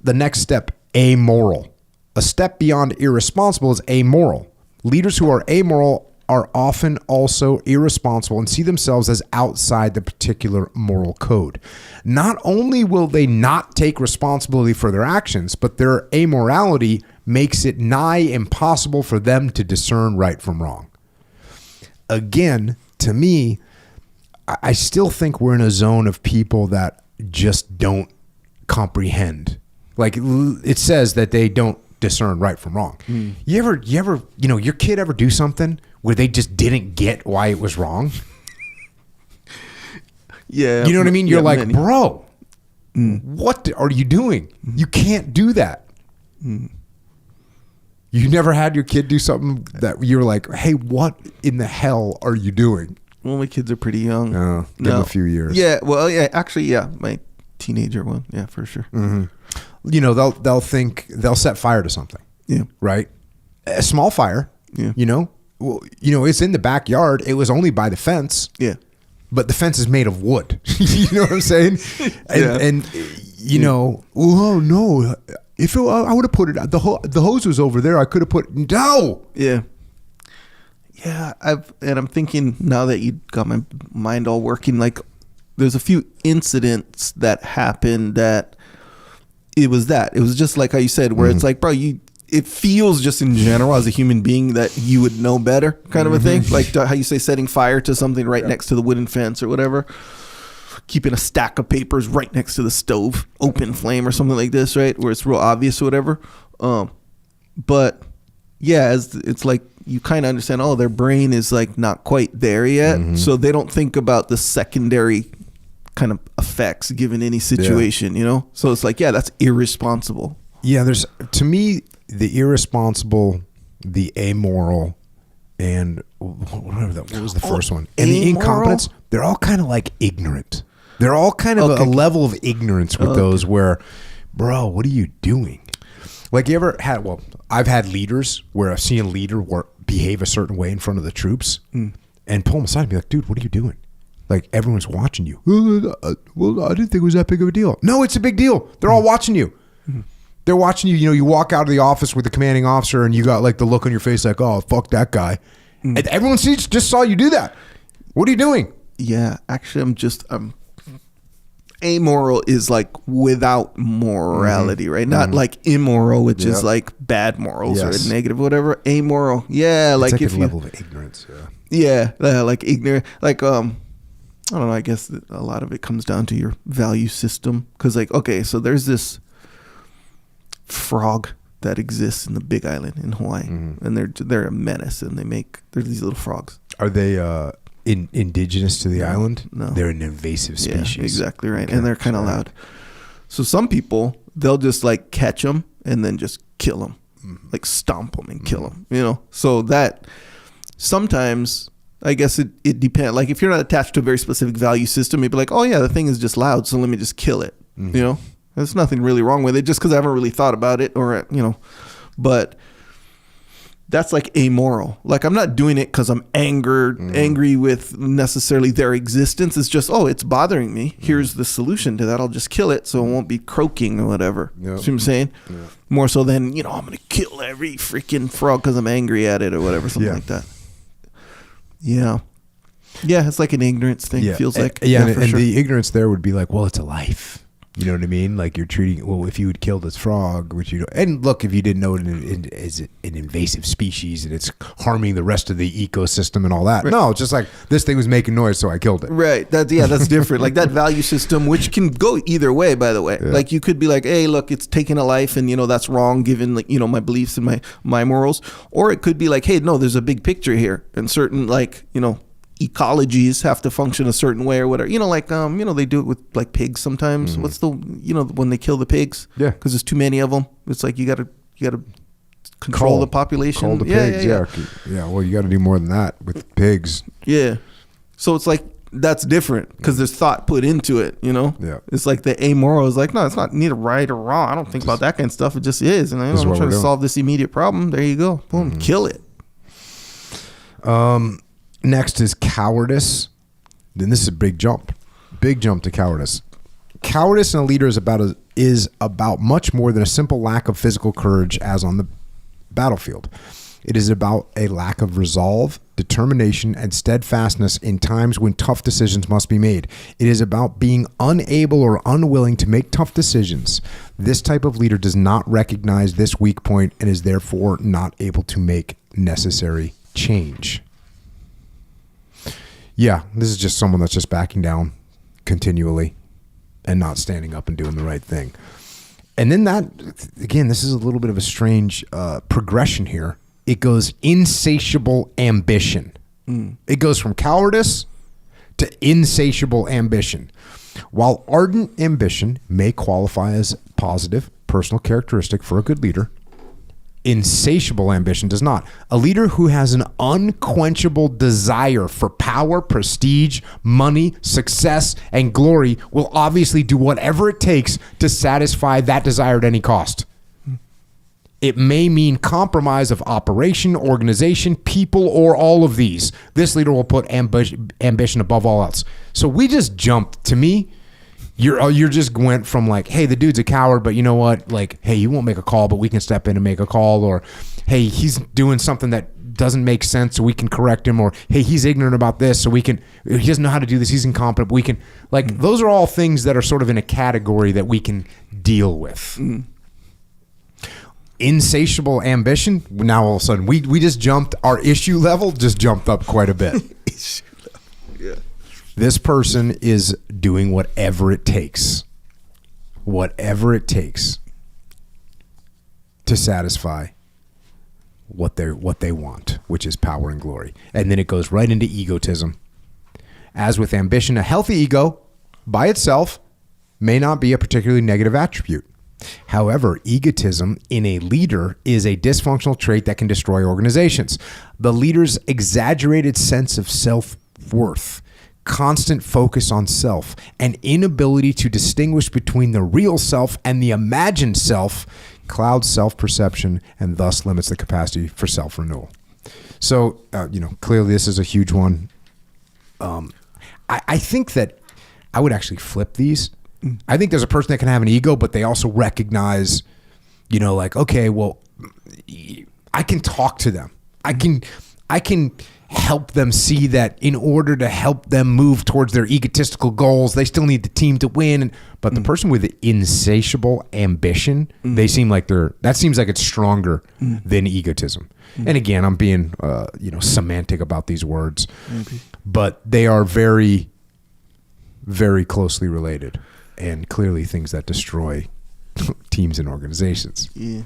the next step, amoral. A step beyond irresponsible is amoral. Leaders who are amoral are often also irresponsible and see themselves as outside the particular moral code. Not only will they not take responsibility for their actions, but their amorality makes it nigh impossible for them to discern right from wrong. Again, to me, I still think we're in a zone of people that just don't comprehend. Like it says that they don't discern right from wrong. You ever, your kid ever do something where they just didn't get why it was wrong? Yeah. You know what I mean? You're like, many. bro, what are you doing? You can't do that. You never had your kid do something that you're like, hey, what in the hell are you doing? Well, my kids are pretty young. Oh, give them a few years. Yeah. Well, yeah, actually, yeah. My teenager one. Yeah, for sure. Mm-hmm. They'll set fire to something. Yeah. Right. A small fire. Yeah. Well, it's in the backyard. It was only by the fence. Yeah. But the fence is made of wood. You know what I'm saying? And oh no, if I would have put it, the hose was over there. I could have put no. Yeah. Yeah. I'm thinking now that you got my mind all working, like there's a few incidents that happened that it was just like how you said, where it's like, bro, it feels just in general as a human being that you would know better kind of a thing. Like how you say setting fire to something right next to the wooden fence or whatever, keeping a stack of papers right next to the stove, open flame or something like this, right? Where it's real obvious or whatever. But yeah, it's like you kind of understand, their brain is like not quite there yet. So they don't think about the secondary kind of effects given any situation, So it's like, yeah, that's irresponsible. Yeah, there's, to me, the irresponsible, the amoral, and what was the first one? And the incompetence, they're all kind of like ignorant. They're all kind of a level of ignorance with those where, bro, what are you doing? Like you ever had, I've had leaders where I've seen a leader behave a certain way in front of the troops and pull them aside and be like, dude, what are you doing? Like everyone's watching you. Well, I didn't think it was that big of a deal. No, it's a big deal. They're all watching you. They're watching you. You walk out of the office with the commanding officer and you got like the look on your face like, oh, fuck that guy. And everyone just saw you do that. What are you doing? Yeah, actually, I'm amoral is like without morality, right? Not like immoral, which is like bad morals or negative, whatever. Amoral. Yeah. It's like if a level of ignorance. Yeah. Like ignorant. Like, I don't know. I guess a lot of it comes down to your value system. Because, like, okay, so there's this frog that exists in the Big Island in Hawaii, and they're a menace. And they're these little frogs. Are they indigenous to the island? No, they're an invasive species. Yeah, exactly right, and they're kind of loud. So some people, they'll just like catch them and then just kill them, like stomp them and kill them. So that sometimes. I guess it depends. Like if you're not attached to a very specific value system, you'd be like, oh yeah, the thing is just loud, so let me just kill it. There's nothing really wrong with it, just because I haven't really thought about it, or but that's like amoral. Like I'm not doing it because I'm angry with necessarily their existence. It's just, it's bothering me. Here's the solution to that. I'll just kill it so it won't be croaking or whatever. See what I'm saying? Yeah. More so than I'm gonna kill every freaking frog because I'm angry at it or whatever, something like that. Yeah. Yeah, it's like an ignorance thing, it feels like. Yeah, and the ignorance there would be like, well, it's a life. You know what I mean? Like you're treating, if you would kill this frog, which you don't, and look, if you didn't know it is an invasive species and it's harming the rest of the ecosystem and all that. Right. No, it's just like this thing was making noise, so I killed it. Right. That's different. Like that value system, which can go either way, by the way. Yeah. Like you could be like, hey, look, it's taking a life and that's wrong given like, my beliefs and my morals. Or it could be like, hey, no, there's a big picture here and certain like, ecologies have to function a certain way or whatever. They do it with like pigs sometimes. What's the when they kill the pigs? Yeah, because there's too many of them. It's like you got to control the population. Cull the pigs. Yeah. Well, you got to do more than that with pigs. Yeah. So it's like that's different because there's thought put into it. Yeah. It's like the amoral is like, no, it's not neither right or wrong. I don't think about that kind of stuff. It just is, and I'm trying to solve this immediate problem. There you go. Boom. Kill it. Next is cowardice. Then this is a big jump to cowardice. Cowardice in a leader is is about much more than a simple lack of physical courage as on the battlefield. It is about a lack of resolve, determination, and steadfastness in times when tough decisions must be made. It is about being unable or unwilling to make tough decisions. This type of leader does not recognize this weak point and is therefore not able to make necessary change. Yeah, this is just someone that's just backing down continually and not standing up and doing the right thing. And then that, again, this is a little bit of a strange progression here. It goes insatiable ambition. It goes from cowardice to insatiable ambition. While ardent ambition may qualify as positive personal characteristic for a good leader, insatiable ambition does not. A leader who has an unquenchable desire for power, prestige, money, success, and glory will obviously do whatever it takes to satisfy that desire at any cost. It may mean compromise of operation, organization, people, or all of these. This leader will put ambition above all else. So we just jumped. To me, you're just went from like, hey, the dude's a coward, but you know what? Like, hey, you won't make a call, but we can step in and make a call. Or, hey, he's doing something that doesn't make sense, so we can correct him. Or, hey, he's ignorant about this, so he doesn't know how to do this. He's incompetent. But we can, like, those are all things that are sort of in a category that we can deal with. Insatiable ambition. Now all of a sudden we just jumped, our issue level just jumped up quite a bit. Yeah. This person is doing whatever it takes to satisfy what they want, which is power and glory. And then it goes right into egotism. As with ambition, a healthy ego by itself may not be a particularly negative attribute. However, egotism in a leader is a dysfunctional trait that can destroy organizations. The leader's exaggerated sense of self-worth, constant focus on self, and inability to distinguish between the real self and the imagined self clouds self-perception and thus limits the capacity for self-renewal. So, clearly this is a huge one. I think that I would actually flip these. I think there's a person that can have an ego, but they also recognize, like, okay, well, I can talk to them. I can help them see that in order to help them move towards their egotistical goals, they still need the team to win. But the person with the insatiable ambition, they seem like that seems like it's stronger than egotism. And again, I'm being, semantic about these words, but they are very, very closely related. And clearly things that destroy teams and organizations. Yeah.